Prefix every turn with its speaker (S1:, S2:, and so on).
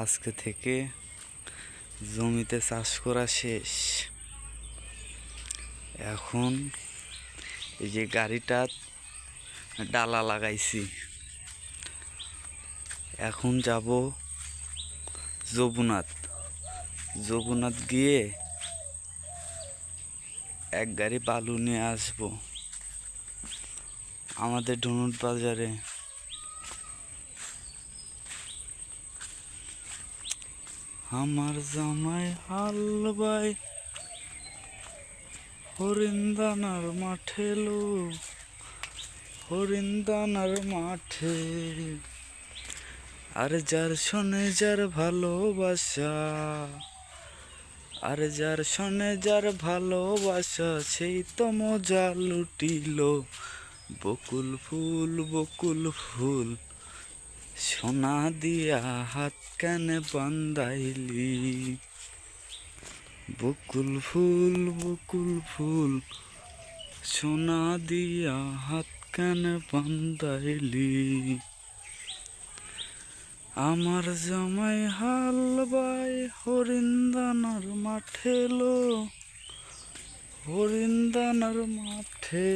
S1: আজকে থেকে জমিতে চাষ করা শেষ। এখন এই যে গাড়িটা ডালা লাগাইছি, এখন যাব যমুনাথ গিয়ে এক গাড়ি বালু নিয়ে আসবো আমাদের ধনুট বাজারে। আমার জামাই হাল বাই হরিন্দানার মাঠে লো, হরিন্দানার মাঠে। আর যার শোনে যার ভালোবাসা, আর যার শোনে যার ভালোবাসা, সেই তো মজা লুটিল। বকুল ফুল সোনা দিয়া হাত কানে বান্ধাইলি। বকুল ফুল সোনা দিয়া হাত কানে বান্ধাইলি। আমার জামাই হাল বাই হরিন্দানার মাঠে লো, হরিন্দানার মাঠে।